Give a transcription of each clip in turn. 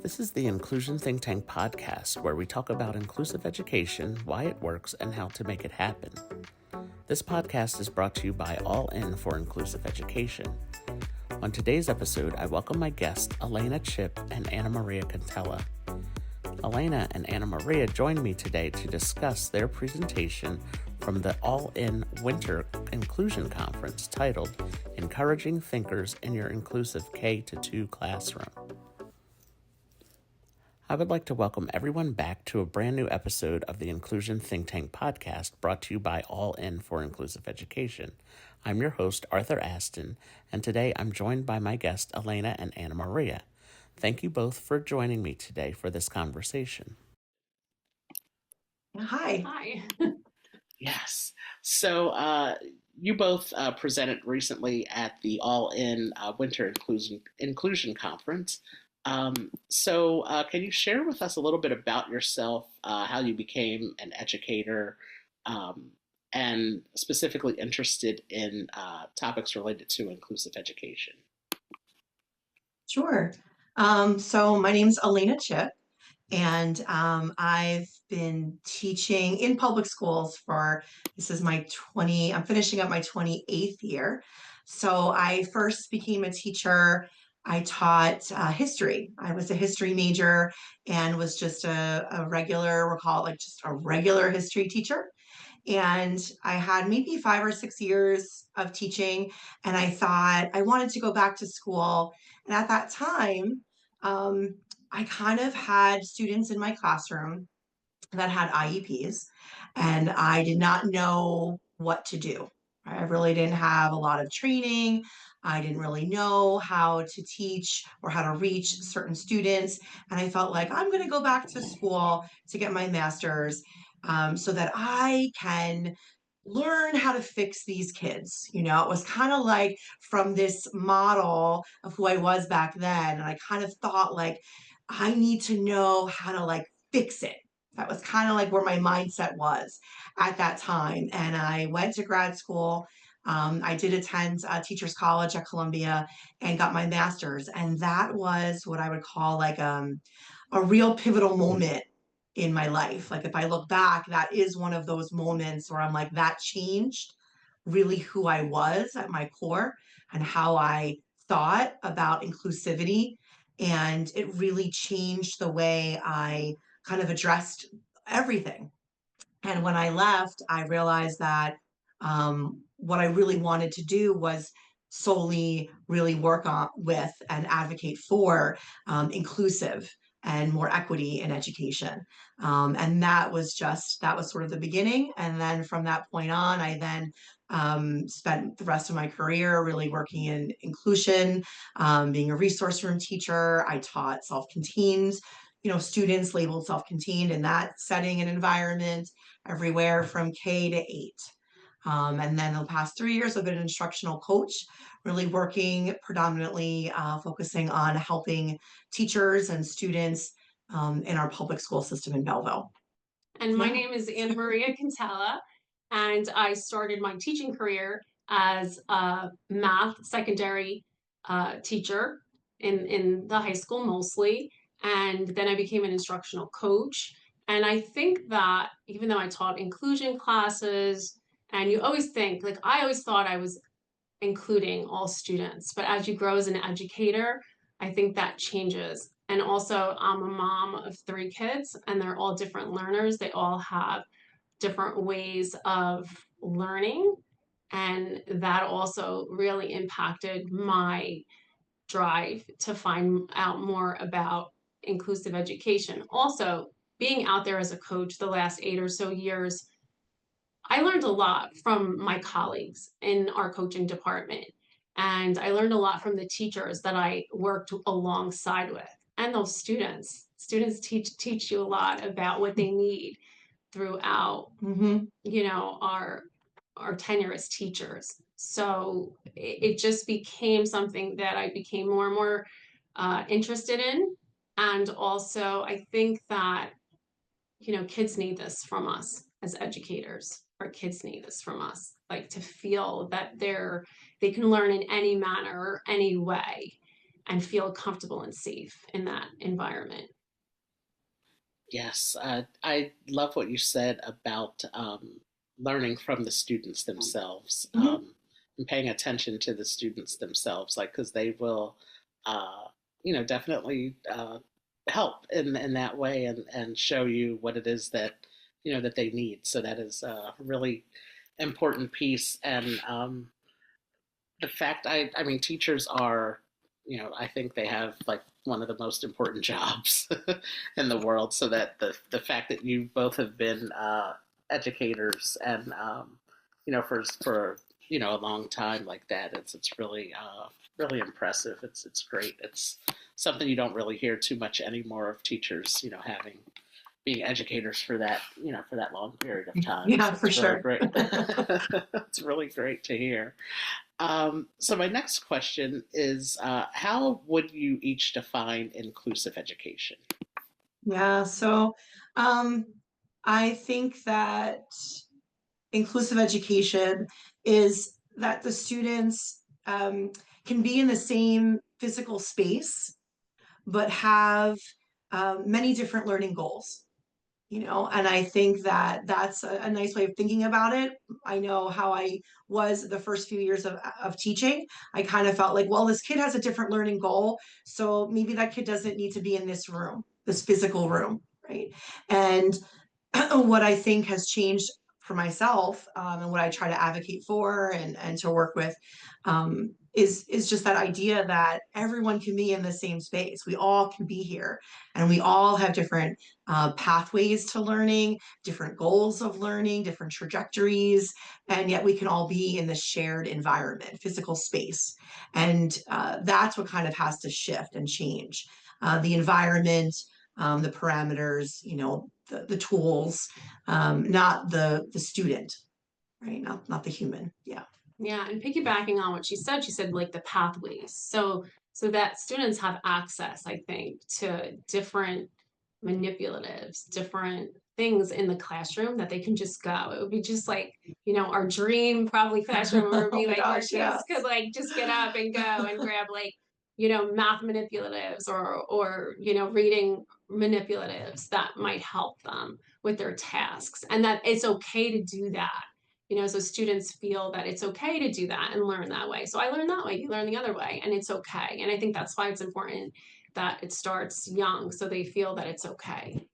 This is the Inclusion Think Tank podcast, where we talk about inclusive education, why it works, and how to make it happen. This podcast is brought to you by All In for Inclusive Education. On today's episode, I welcome my guests, Alaina Chip and Anna Maria Contella. Alaina and Anna Maria joined me today to discuss their presentation from the All In Winter Inclusion Conference titled Encouraging Thinkers in Your Inclusive K-2 Classroom. I would like to welcome everyone back to a brand new episode of the Inclusion Think Tank podcast brought to you by All In for Inclusive Education. I'm your host, Arthur Aston, and today I'm joined by my guests, Alaina and Anna Maria. Thank you both for joining me today for this conversation. Hi. Hi. Yes. So you both presented recently at the All In Winter Inclusion Conference. So can you share with us a little bit about yourself, how you became an educator, and specifically interested in topics related to inclusive education? Sure. So my name's Alaina Chip, and I've been teaching in public schools this is I'm finishing up my 28th year. So I first became a teacher. I taught history. I was a history major and was just a regular, we'll call it like just a regular history teacher. And I had maybe 5 or 6 years of teaching, and I thought I wanted to go back to school. And at that time, I kind of had students in my classroom that had IEPs, and I did not know what to do. I really didn't have a lot of training. I didn't really know how to teach or how to reach certain students. And I felt like I'm going to go back to school to get my master's so that I can learn how to fix these kids. You know, it was kind of like from this model of who I was back then. And I kind of thought like, I need to know how to like fix it. That was kind of like where my mindset was at that time. And I went to grad school. I did attend Teachers College at Columbia and got my master's. And that was what I would call like a real pivotal moment in my life. Like if I look back, that is one of those moments where I'm like, that changed really who I was at my core and how I thought about inclusivity. And it really changed the way I kind of addressed everything. And when I left, I realized that what I really wanted to do was solely really work on with and advocate for inclusive and more equity in education. And that was sort of the beginning. And then from that point on, I then spent the rest of my career really working in inclusion, being a resource room teacher. I taught self-contained, students labeled self-contained in that setting and environment, everywhere from K to 8. And then the past 3 years, I've been an instructional coach, really working predominantly focusing on helping teachers and students in our public school system in Belleville. And my name is Anna Maria Contella, and I started my teaching career as a math secondary teacher in the high school mostly. And then I became an instructional coach. And I think that even though I taught inclusion classes, and you always think, like, I always thought I was including all students, but as you grow as an educator, I think that changes. And also, I'm a mom of 3 kids, and they're all different learners. They all have different ways of learning, and that also really impacted my drive to find out more about inclusive education. Also, being out there as a coach the last 8 or so years, I learned a lot from my colleagues in our coaching department. And I learned a lot from the teachers that I worked alongside with and those students. Students teach you a lot about what they need throughout, our tenure as teachers. So it just became something that I became more and more interested in. And also, I think that kids need this from us as educators. Our kids need this from us, like to feel that they can learn in any manner or any way. and feel comfortable and safe in that environment. Yes, I love what you said about learning from the students themselves, Mhm. and paying attention to the students themselves, like because they will, uh, definitely help in that way and show you what it is that that they need. So that is a really important piece, and the fact I mean teachers are I think they have like one of the most important jobs in the world, so that the fact that you both have been educators and for a long time like that, it's really really impressive. It's great. It's something you don't really hear too much anymore of teachers having being educators for that for that long period of time. Yeah, So for it's really sure. great. It's really great to hear. So my next question is, how would you each define inclusive education? Yeah, so um, I think that inclusive education is that the students can be in the same physical space, but have many different learning goals. And I think that that's a nice way of thinking about it. I know how I was the first few years of teaching. I kind of felt like, well, this kid has a different learning goal, so maybe that kid doesn't need to be in this room, this physical room, right? And what I think has changed for myself, and what I try to advocate for and to work with, is just that idea that everyone can be in the same space. We all can be here, and we all have different pathways to learning, different goals of learning, different trajectories, and yet we can all be in the shared environment, physical space. And that's what kind of has to shift and change. The environment, the parameters, the tools, not the student, right? Not the human. Yeah. Yeah, and piggybacking on what she said like the pathways. So that students have access, I think, to different manipulatives, different things in the classroom that they can just go. It would be just like, our dream probably classroom where it would Oh be my like where gosh, kids yes. could like just get up and go and grab like, math manipulatives or reading manipulatives that might help them with their tasks. And that it's okay to do that. So students feel that it's okay to do that and learn that way. So I learn that way, you learn the other way, and it's okay. And I think that's why it's important that it starts young so they feel that it's okay.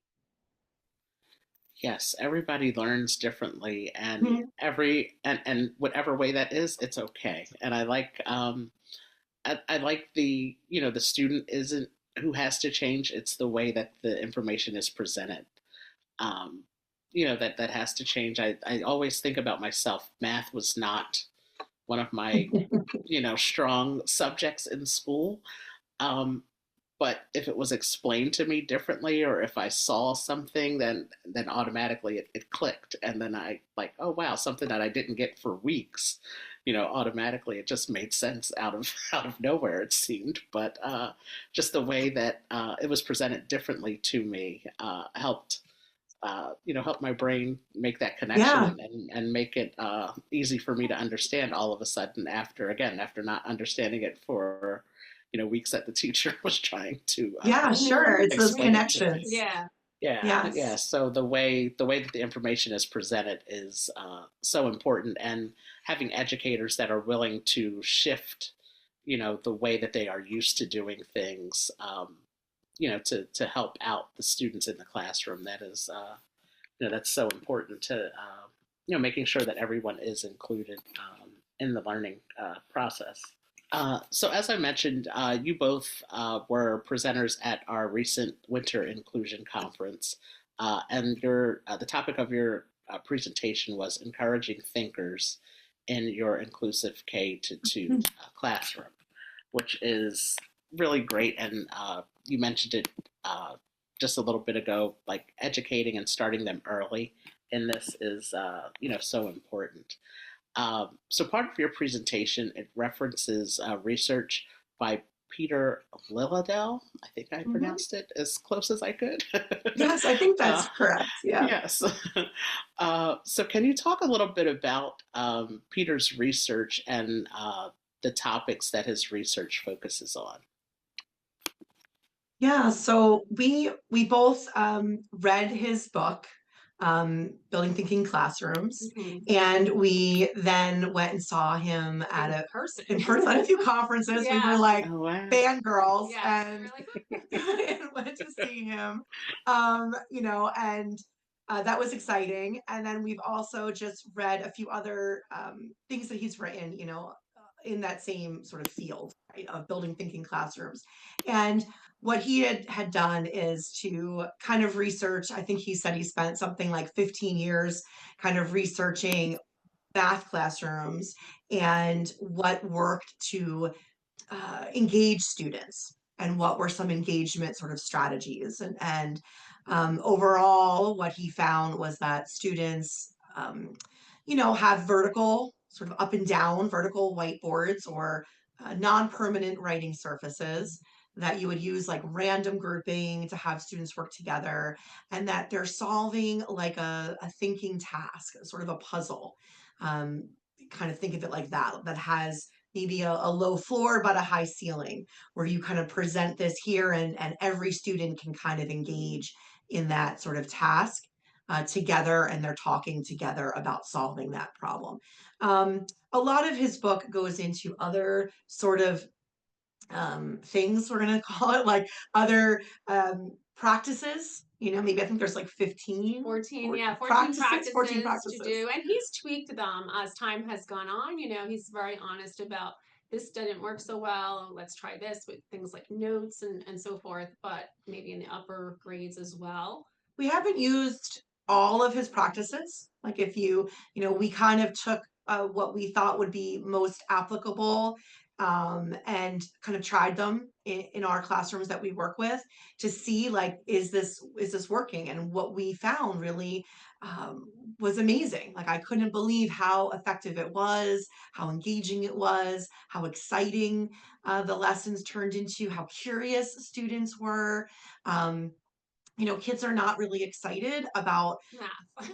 Yes, everybody learns differently, and Mhm. and whatever way that is, it's okay. And I like the student isn't who has to change. It's the way that the information is presented. Um, that has to change. I always think about myself. Math was not one of my strong subjects in school. Um, but if it was explained to me differently, or if I saw something, then automatically it clicked, and then I like, oh wow, something that I didn't get for weeks, automatically it just made sense out of out of nowhere, it seemed. But just the way that it was presented differently to me helped help my brain make that connection, Yeah. and make it easy for me to understand all of a sudden, after not understanding it for weeks that the teacher was trying to Yeah, sure. It's those explain it to me. connections. Yeah. Yeah. Yes. So the way that the information is presented is so important, and having educators that are willing to shift, the way that they are used to doing things, to help out the students in the classroom. That is, that's so important to, making sure that everyone is included in the learning process. So as I mentioned, you both were presenters at our recent Winter Inclusion Conference, and the topic of your presentation was encouraging thinkers in your inclusive K-2 classroom, which is really great. And you mentioned it just a little bit ago, like educating and starting them early in this is so important. So part of your presentation, it references research by Peter Lilladell. I think I Mhm. pronounced it as close as I could. Yes, I think uh, that's correct. Yeah. yes. So can you talk a little bit about Peter's research and the topics that his research focuses on? Yeah, so we both read his book, Building Thinking Classrooms, and we then went and saw him at in person at a few conferences. We were like Oh, wow. fangirls Yes, and, we're like, and went to see him. And that was exciting. And then we've also just read a few other things that he's written, in that same sort of field, right, of building thinking classrooms. And what he had done is to kind of research. I think he said he spent something like 15 years kind of researching math classrooms and what worked to engage students and what were some engagement sort of strategies. And overall, what he found was that students, have vertical, sort of up and down vertical whiteboards or non-permanent writing surfaces that you would use like random grouping to have students work together, and that they're solving like a thinking task, sort of a puzzle. Um, Kind of think of it like that has maybe a low floor but a high ceiling, where you kind of present this here, and every student can kind of engage in that sort of task together, and they're talking together about solving that problem. A lot of his book goes into other sort of things, we're going to call it, like other practices. Maybe I think there's like 15 14, yeah, 14 14 practices to do. And he's tweaked them as time has gone on. He's very honest about this didn't work so well. Let's try this with things like notes and so forth, but maybe in the upper grades as well. We haven't used all of his practices. Like if we kind of took what we thought would be most applicable, and kind of tried them in our classrooms that we work with to see, like, is this working? And what we found really was amazing. Like, I couldn't believe how effective it was, how engaging it was, how exciting the lessons turned into, how curious students were. Kids are not really excited about Math.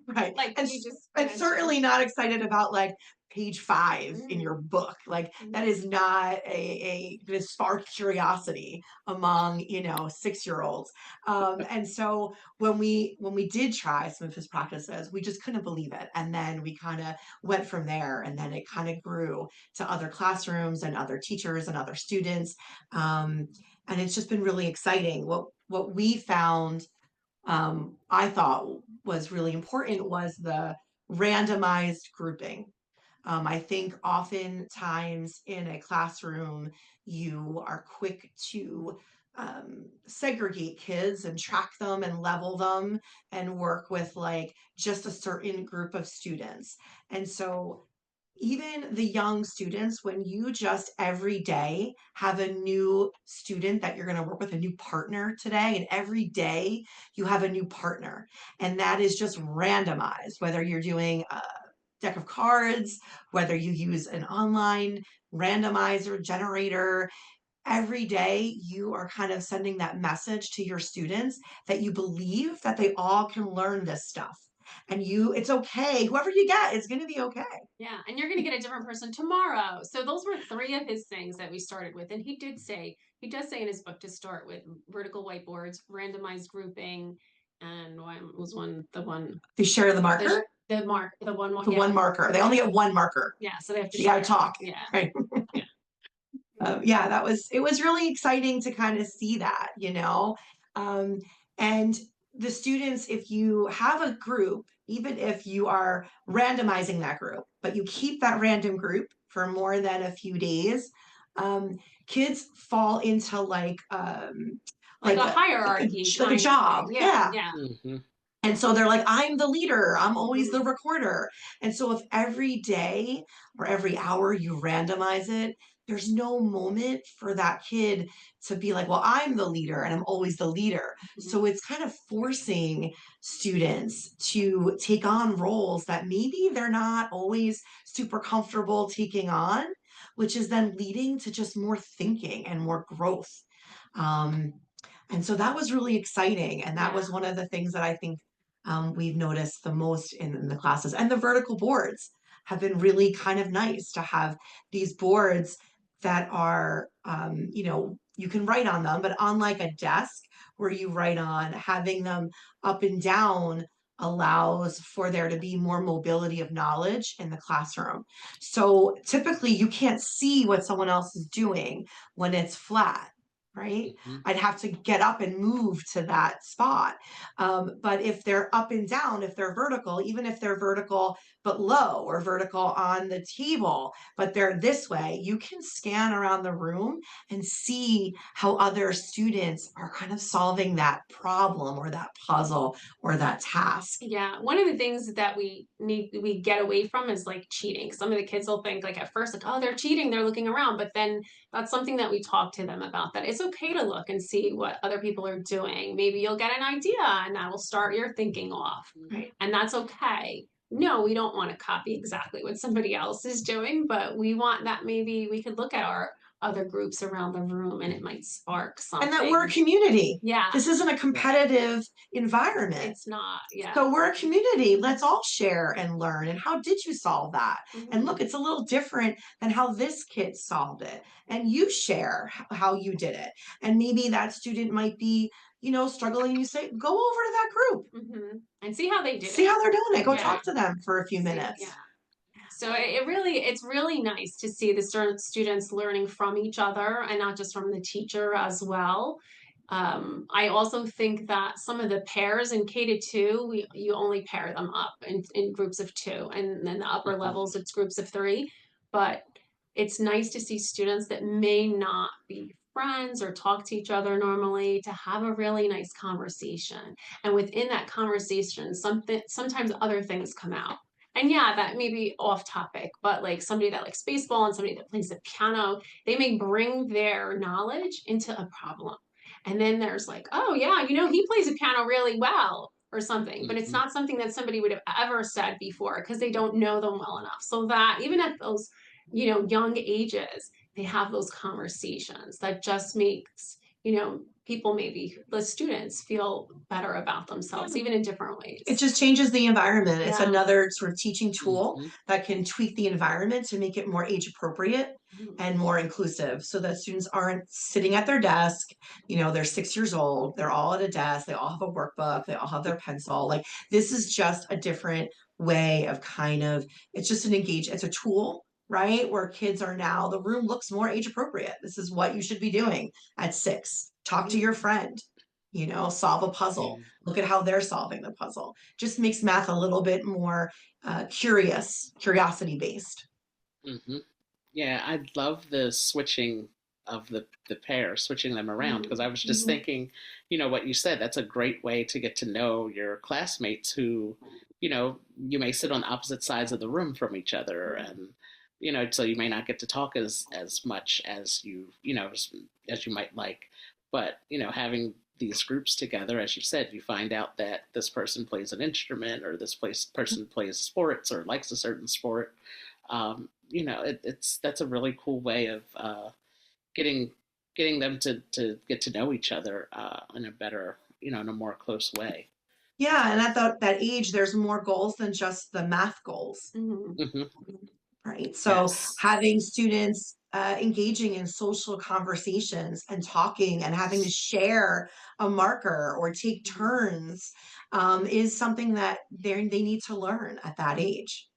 right. Like And, you just and mentioned. certainly not excited about like page 5 in your Mm. book. Like that is not gonna spark curiosity among 6-year-olds. And so when we did try some of his practices, we just couldn't believe it. And then we kind of went from there, and then it kind of grew to other classrooms and other teachers and other students. And it's just been really exciting. What we found, I thought was really important, was the randomized grouping. I think oftentimes in a classroom, you are quick to segregate kids and track them and level them and work with like just a certain group of students. And so even the young students, when you just every day have a new student that you're going to work with, a new partner today, and every day you have a new partner, and that is just randomized, whether you're doing a deck of cards, whether you use an online randomizer generator, every day you are kind of sending that message to your students that you believe that they all can learn this stuff. And it's okay. Whoever you get is going to be okay. Yeah, and you're going to get a different person tomorrow. So those were 3 of his things that we started with. And he does say in his book to start with vertical whiteboards, randomized grouping, and what was the one? They share the marker? The one, The one marker. They only get one marker. Yeah, so they have to You got to talk. Yeah. Right. Yeah. It was really exciting to kind of see that, and the students, if you have a group, even if you are randomizing that group, but you keep that random group for more than a few days, kids fall into like Like a hierarchy, like a job. Yeah. Mm-hmm. And so they're like, I'm the leader. I'm always the recorder. And so if every day or every hour you randomize it, there's no moment for that kid to be like, well, I'm the leader and I'm always the leader. So it's kind of forcing students to take on roles that maybe they're not always super comfortable taking on, which is then leading to just more thinking and more growth. And so that was really exciting. And that was one of the things that I think we've noticed the most in the classes. And the vertical boards have been really kind of nice to have these boards that are, you can write on them, but on like a desk where you write on, having them up and down allows for there to be more mobility of knowledge in the classroom. So typically you can't see what someone else is doing when it's flat, right? Mm-hmm. I'd have to get up and move to that spot. But if they're up and down, if they're vertical, even if they're vertical but low or vertical on the table, but they're this way, you can scan around the room and see how other students are kind of solving that problem or that puzzle or that task. Yeah, one of the things that we get away from is like cheating. Some of the kids will think like at first like, oh, they're cheating, they're looking around, but then that's something that we talk to them about, that it's okay to look and see what other people are doing. Maybe you'll get an idea and that will start your thinking off. Right. And that's okay. No, we don't want to copy exactly what somebody else is doing, but we want that maybe we could look at our other groups around the room and it might spark something. And that we're a community. Yeah. This isn't a competitive environment. It's not. Yeah. So we're a community. Let's all share and learn. And how did you solve that? And look, it's a little different than how this kid solved it. And you share how you did it. And maybe that student might be, struggling. You say, go over to that group and see how they do. See how they're doing it. Go talk to them for a few minutes. Yeah. So it's really nice to see the students learning from each other and not just from the teacher as well. I also think that some of the pairs in K-2, you only pair them up in groups of 2, and then the upper levels it's groups of 3. But it's nice to see students that may not be friends or talk to each other normally to have a really nice conversation. And within that conversation, sometimes other things come out. And yeah, that may be off topic, but like somebody that likes baseball and somebody that plays the piano, they may bring their knowledge into a problem. And then there's like, oh yeah, he plays the piano really well or something, but it's not something that somebody would have ever said before because they don't know them well enough. So that even at those, young ages, they have those conversations that just makes, people, maybe the students, feel better about themselves, even in different ways. It just changes the environment. It's Yeah. another sort of teaching tool that can tweak the environment to make it more age appropriate and more inclusive so that students aren't sitting at their desk. They're 6 years old, they're all at a desk, they all have a workbook, they all have their pencil. Like, this is just a different way of it's just it's a tool, right? Where kids are now, the room looks more age appropriate. This is what you should be doing at 6. Talk to your friend, solve a puzzle. Look at how they're solving the puzzle. Just makes math a little bit more curiosity based. Yeah, I love the switching of the pair, switching them around, because I was just thinking, what you said, that's a great way to get to know your classmates who, you may sit on opposite sides of the room from each other, and so you may not get to talk as much as as you might like. But, having these groups together, as you said, you find out that this person plays an instrument or this person plays sports or likes a certain sport. That's a really cool way of getting them to get to know each other in a better, in a more close way. Yeah, and at that age, there's more goals than just the math goals. Right. So having students engaging in social conversations and talking and having to share a marker or take turns is something that they need to learn at that age.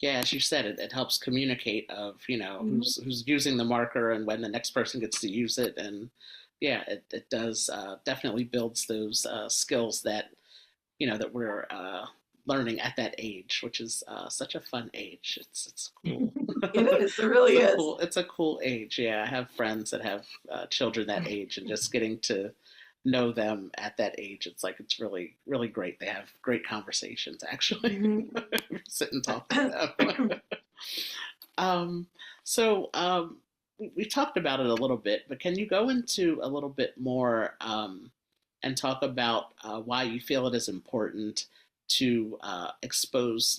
Yeah, as you said, it helps communicate of, who's using the marker and when the next person gets to use it. And yeah, it does definitely builds those skills that, that we're learning at that age, which is such a fun age. It's cool. It is. It really is. It's a cool age. Yeah, I have friends that have children that age, and just getting to know them at that age, it's really, really great. They have great conversations, actually. Sit and talk to them. We talked about it a little bit, but can you go into a little bit more and talk about why you feel it is important to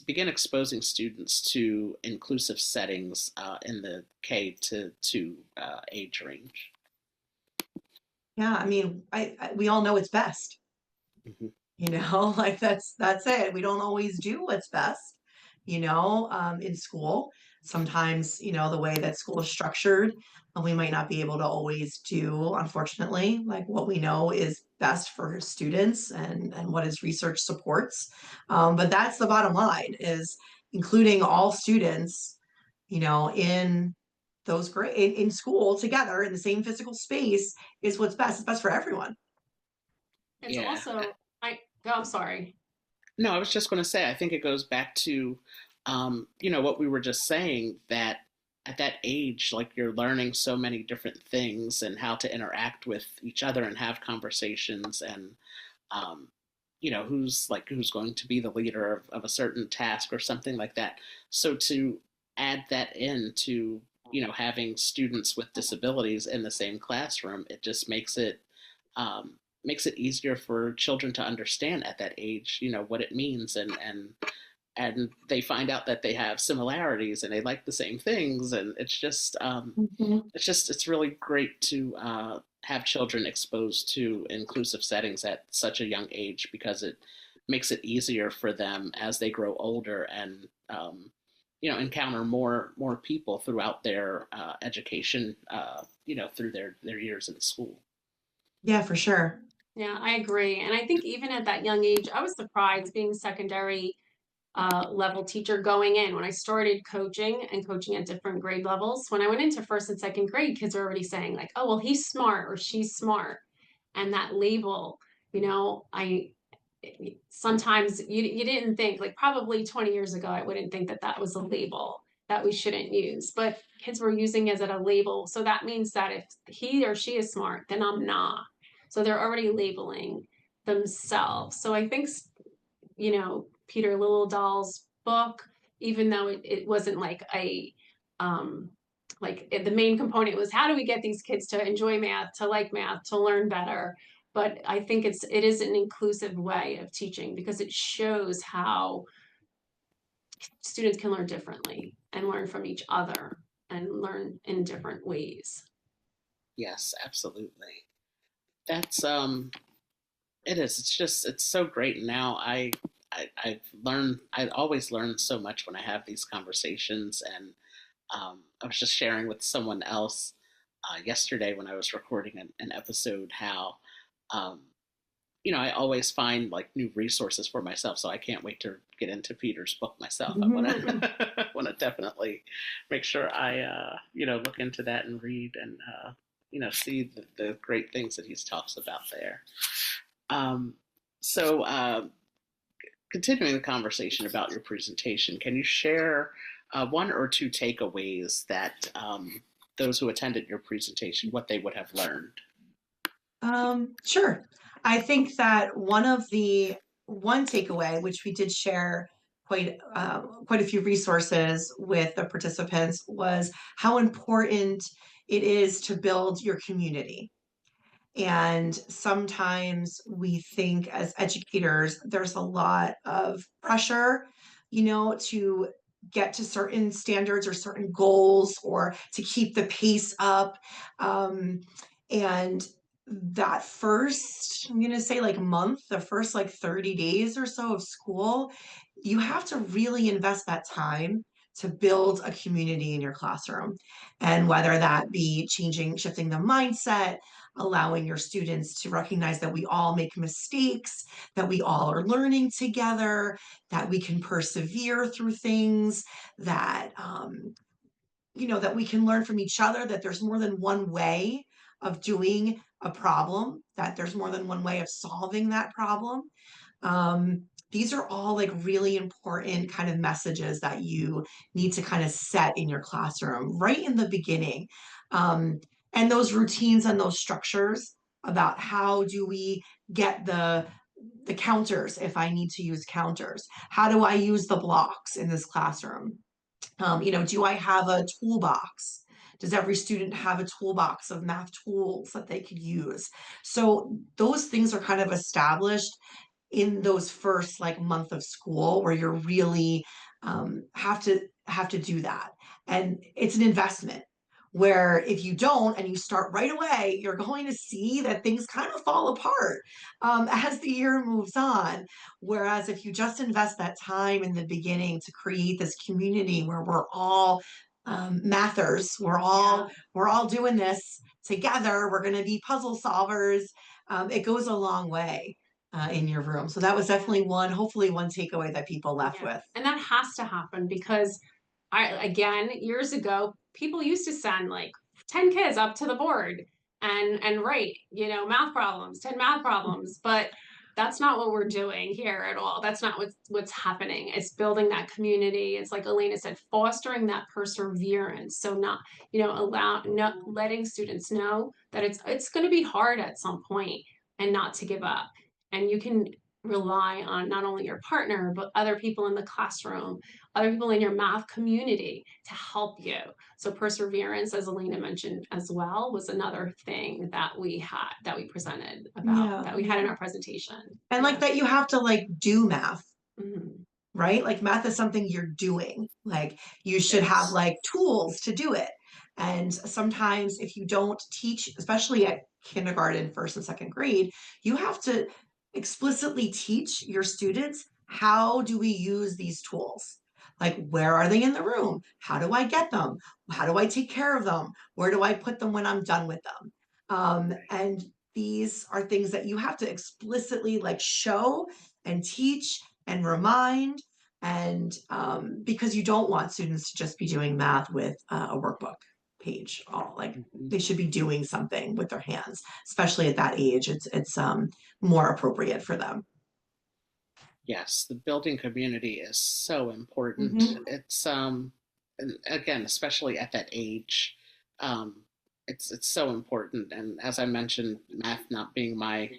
begin exposing students to inclusive settings in the K-2 age range? Yeah, I mean, we all know it's best. Like that's it. We don't always do what's best, in school. sometimes, the way that school is structured, we might not be able to always do, unfortunately, like what we know is best for students and what his research supports. But that's the bottom line is including all students, in those great in school together in the same physical space is what's best. It's best for everyone. It's Yeah. also I'm sorry. No, I was just going to say, I think it goes back to, what we were just saying, that at that age, like you're learning so many different things and how to interact with each other and have conversations and, um, who's going to be the leader of a certain task or something like that. So to add that into, having students with disabilities in the same classroom, it just makes it easier for children to understand at that age, what it means, and they find out that they have similarities and they like the same things, and Mhm. it's really great to have children exposed to inclusive settings at such a young age, because it makes it easier for them as they grow older and encounter more people throughout their education, through their years in school. Yeah, for sure. Yeah, I agree. And I think even at that young age, I was surprised being secondary level teacher going in when I started coaching and coaching at different grade levels. When I went into first and second grade, kids were already saying like, "Oh, well, he's smart or she's smart," and that label, I sometimes you didn't think, like, probably 20 years ago I wouldn't think that that was a label that we shouldn't use, but kids were using it as a label, so that means that if he or she is smart then I'm not, so they're already labeling themselves. So I think Peter Liljedahl's book, even though it wasn't like the main component was how do we get these kids to enjoy math, to like math, to learn better. But I think it is an inclusive way of teaching because it shows how students can learn differently and learn from each other and learn in different ways. Yes, absolutely. That's it is. It's so great now. I always learn so much when I have these conversations, and I was just sharing with someone else yesterday when I was recording an episode how um, I always find like new resources for myself. So I can't wait to get into Peter's book myself. I want to want to definitely make sure I look into that and read and see the great things that he talks about there. Um, so continuing the conversation about your presentation, can you share one or two takeaways that those who attended your presentation, what they would have learned? Sure. I think that one takeaway, which we did share quite a few resources with the participants, was how important it is to build your community. And sometimes we think as educators, there's a lot of pressure, to get to certain standards or certain goals or to keep the pace up. And that first, I'm going to say like month, the first like 30 days or so of school, you have to really invest that time to build a community in your classroom. And whether that be shifting the mindset, allowing your students to recognize that we all make mistakes, that we all are learning together, that we can persevere through things, that we can learn from each other, that there's more than one way of doing a problem, that there's more than one way of solving that problem. These are all like really important kind of messages that you need to kind of set in your classroom right in the beginning. Um, and those routines and those structures about how do we get the counters if I need to use counters? How do I use the blocks in this classroom? Do I have a toolbox? Does every student have a toolbox of math tools that they could use? So those things are kind of established in those first like month of school where you're really have to do that, and it's an investment. Where if you don't and you start right away, you're going to see that things kind of fall apart as the year moves on. Whereas if you just invest that time in the beginning to create this community where we're all mathers, we're all doing this together. We're going to be puzzle solvers. It goes a long way in your room. So that was definitely hopefully one takeaway that people left with. And that has to happen because again, years ago, people used to send like 10 kids up to the board and write, math problems, 10 math problems, but that's not what we're doing here at all. That's not what's happening. It's building that community. It's like Alaina said, fostering that perseverance. So not, letting students know that it's going to be hard at some point and not to give up. And you can rely on not only your partner, but other people in the classroom, other people in your math community to help you. So perseverance, as Alaina mentioned as well, was another thing that we presented about, that we had in our presentation. And like that you have to like do math. Mm-hmm. Right? Like math is something you're doing. Like you should have like tools to do it. And sometimes if you don't teach, especially at kindergarten, first and second grade, you have to explicitly teach your students, how do we use these tools? Like, where are they in the room? How do I get them? How do I take care of them? Where do I put them when I'm done with them? And these are things that you have to explicitly like show and teach and remind. And because you don't want students to just be doing math with a workbook page, all like they should be doing something with their hands, especially at that age. It's more appropriate for them. Yes, the building community is so important. It's and again, especially at that age, um, it's so important. And as I mentioned, math not being my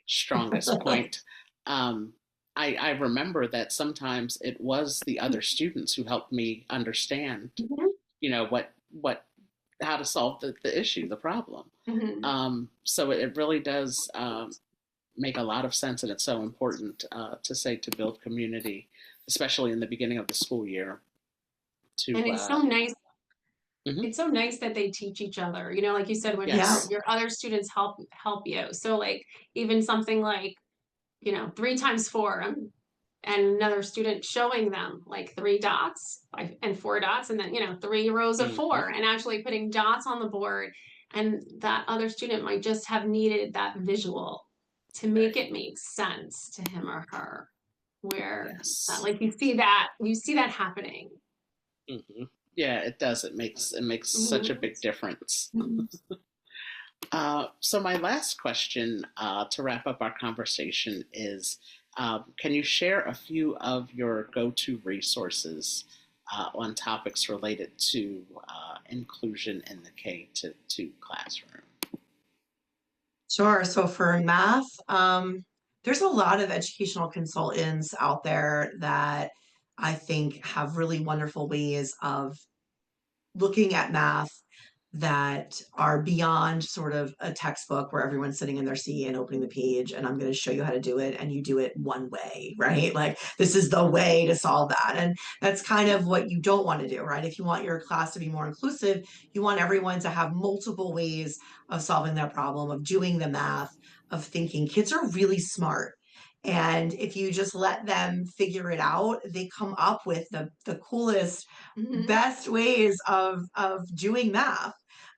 strongest point, um, I remember that sometimes it was the other students who helped me understand, what how to solve the issue, the problem. So it really does make a lot of sense, and it's so important to say to build community, especially in the beginning of the school year. And it's so nice. Mhm. It's so nice that they teach each other. Like you said, when Yes. your other students help you. So like even something like 3 times 4, and another student showing them like 3 dots and 4 dots, and then 3 rows of Mhm. 4, and actually putting dots on the board. And that other student might just have needed that visual to make it make sense to him or her, where Yes. like you see that happening. Hmm. Yeah, it does. It makes such a big difference. So my last question to wrap up our conversation is, can you share a few of your go-to resources on topics related to inclusion in the K-2 classroom? Sure. So for math, there's a lot of educational consultants out there that I think have really wonderful ways of looking at math that are beyond sort of a textbook where everyone's sitting in their seat and opening the page and I'm going to show you how to do it and you do it one way, right? Like this is the way to solve that. And that's kind of what you don't want to do, right? If you want your class to be more inclusive, you want everyone to have multiple ways of solving that problem, of doing the math, of thinking. Kids are really smart. And if you just let them figure it out, they come up with the coolest, best ways of doing math.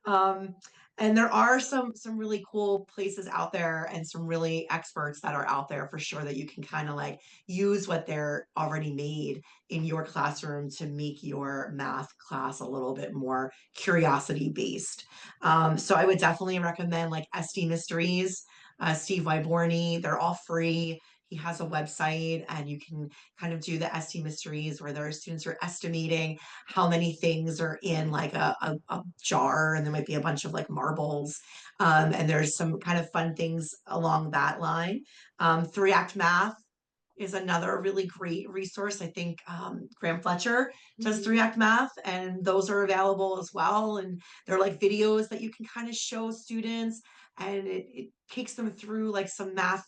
Um, and there are some really cool places out there and some really experts that are out there for sure that you can kind of like use what they're already made in your classroom to make your math class a little bit more curiosity based. So I would definitely recommend like SD Mysteries, Steve Wyborny. They're all free. He has a website and you can kind of do the SD Mysteries where there are students who are estimating how many things are in like a jar, and there might be a bunch of like marbles. And there's some kind of fun things along that line. 3-Act Math is another really great resource. I think Graham Fletcher does 3-Act Math, and those are available as well. And they're like videos that you can kind of show students, and it takes them through like some math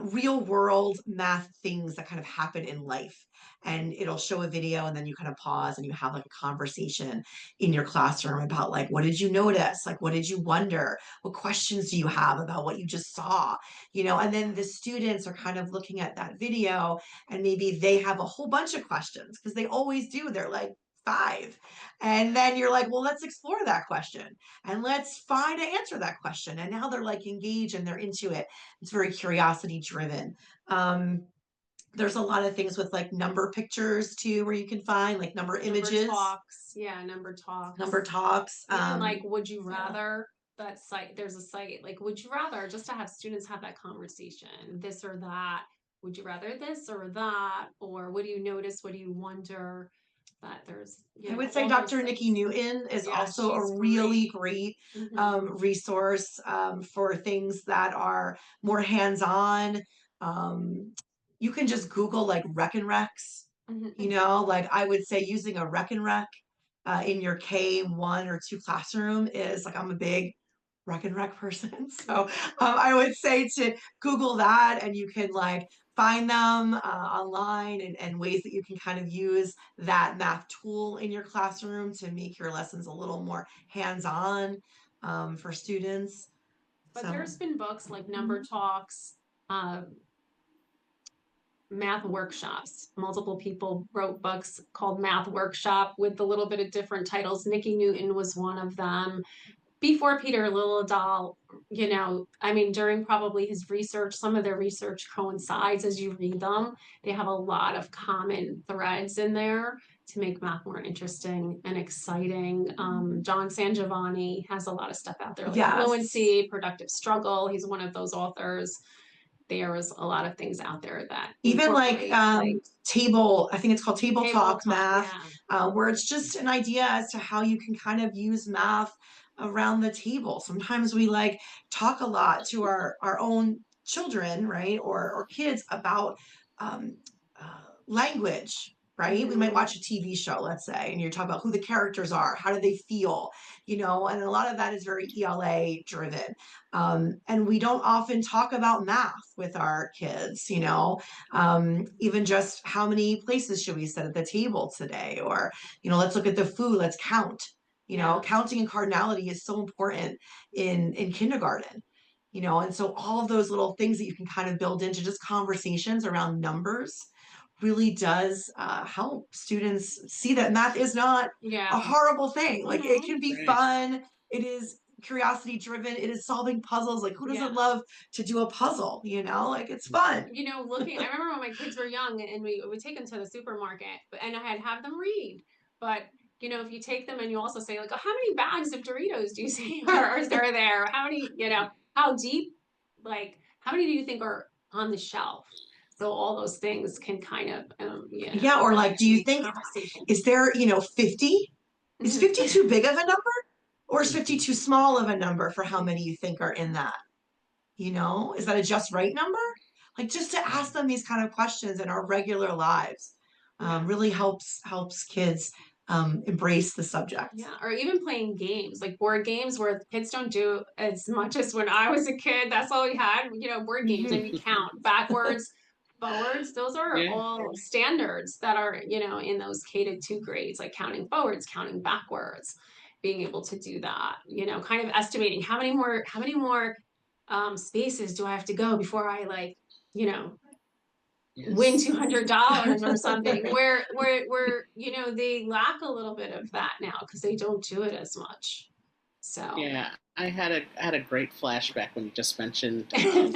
real world math things that kind of happen in life. And it'll show a video and then you kind of pause and you have like a conversation in your classroom about like, what did you notice? Like, what did you wonder? What questions do you have about what you just saw? And then the students are kind of looking at that video and maybe they have a whole bunch of questions because they always do. They're like, 5. And then you're like, well, let's explore that question and let's find an answer to that question. And now they're like engaged and they're into it. It's very curiosity driven. Um, there's a lot of things with like number pictures too, where you can find like number images, talks. Yeah, number talks. number talks. Even like, would you rather? That site, there's a site like, would you rather, just to have students have that conversation, this or that. Would you rather this or that? Or what do you notice? What do you wonder? That there's, I would say Dr. Nikki Newton is also a really great resource for things that are more hands-on. You can just Google like rec and recs, like I would say using a rec and rec in your K1 or 2 classroom is like, I'm a big rec and rec person. So I would say to Google that and you can like find them online and ways that you can kind of use that math tool in your classroom to make your lessons a little more hands-on for students. But there's been books like Number Talks, math workshops. Multiple people wrote books called Math Workshop with a little bit of different titles. Nikki Newton was one of them. Before Peter Liljedahl, during probably his research, some of their research coincides as you read them. They have a lot of common threads in there to make math more interesting and exciting. John Sangiovanni has a lot of stuff out there, like Fluency, Productive Struggle. He's one of those authors. There's a lot of things out there that even like table, I think it's called Table Talk Math, where it's just an idea as to how you can kind of use math around the table. Sometimes we like talk a lot to our own children, right, or kids about language. Right? We might watch a TV show, let's say, and you're talking about who the characters are, how do they feel, and a lot of that is very ELA driven. And we don't often talk about math with our kids, even just how many places should we sit at the table today? Or, let's look at the food, let's count. Counting and cardinality is so important in kindergarten. And so all of those little things that you can kind of build into just conversations around numbers really does help students see that math is not a horrible thing. Like it can be fun. It is curiosity driven. It is solving puzzles. Like who doesn't love to do a puzzle? Like it's fun. I remember when my kids were young and we would take them to the supermarket and I'd have them read. But if you take them and you also say like, oh, how many bags of Doritos do you see are there? How many, how deep, like how many do you think are on the shelf? So all those things can kind of, or like, do you think, is there, 50? Is 50 too big of a number? Or is 50 too small of a number for how many you think are in that? Is that a just right number? Like just to ask them these kind of questions in our regular lives really helps kids embrace the subject. Yeah, or even playing games, like board games where kids don't do as much as when I was a kid. That's all we had, board games, and you count backwards, forwards. Those are all standards that are, in those K-2 grades, like counting forwards, counting backwards, being able to do that, kind of estimating how many more spaces do I have to go before I win $200 or something where they lack a little bit of that now because they don't do it as much. So I had a great flashback when you just mentioned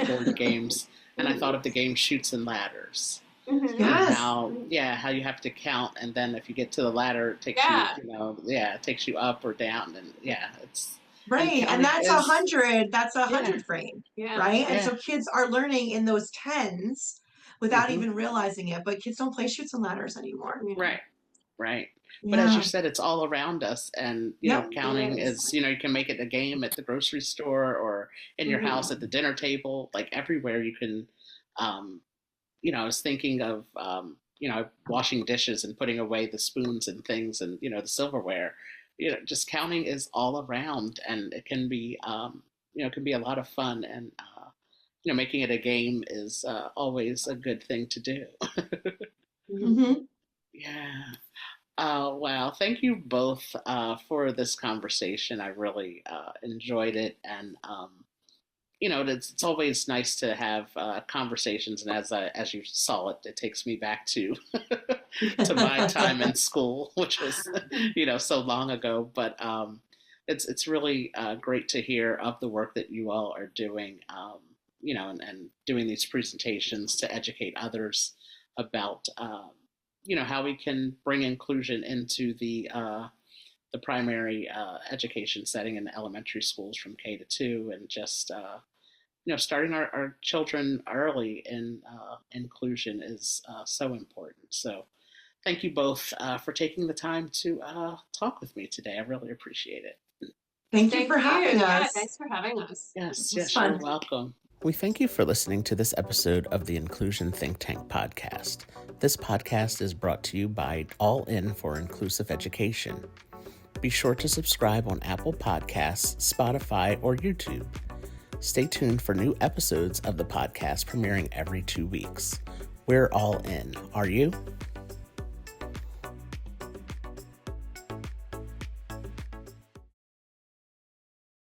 board games, and I thought of the game Chutes and Ladders. Yes. And how you have to count, and then if you get to the ladder, it takes it takes you up or down, and it's right. And that's 100. That's 100 frame, right? And so kids are learning in those tens without even realizing it. But kids don't play Chutes and Ladders anymore. Right. But as you said, it's all around us, and counting is you can make it a game at the grocery store or in your house at the dinner table, like everywhere you can. I was thinking of washing dishes and putting away the spoons and things and the silverware. Just counting is all around, and it can be it can be a lot of fun, and making it a game is always a good thing to do. Mm-hmm. Yeah. Wow. Thank you both for this conversation. I really enjoyed it. And, it's always nice to have conversations. And as you saw it, it takes me back to to my time in school, which was, so long ago. But it's really great to hear of the work that you all are doing, and doing these presentations to educate others about, how we can bring inclusion into the primary education setting in the elementary schools from K-2, and just starting our children early in inclusion is so important. So thank you both for taking the time to talk with me today. I really appreciate it. Thank you Thank for you. having Yeah, us. thanks for having us. It Yes, was yes, you're fun. welcome. We thank you for listening to this episode of the Inclusion Think Tank podcast. This podcast is brought to you by All In for Inclusive Education. Be sure to subscribe on Apple Podcasts, Spotify, or YouTube. Stay tuned for new episodes of the podcast premiering every 2 weeks. We're all in. Are you?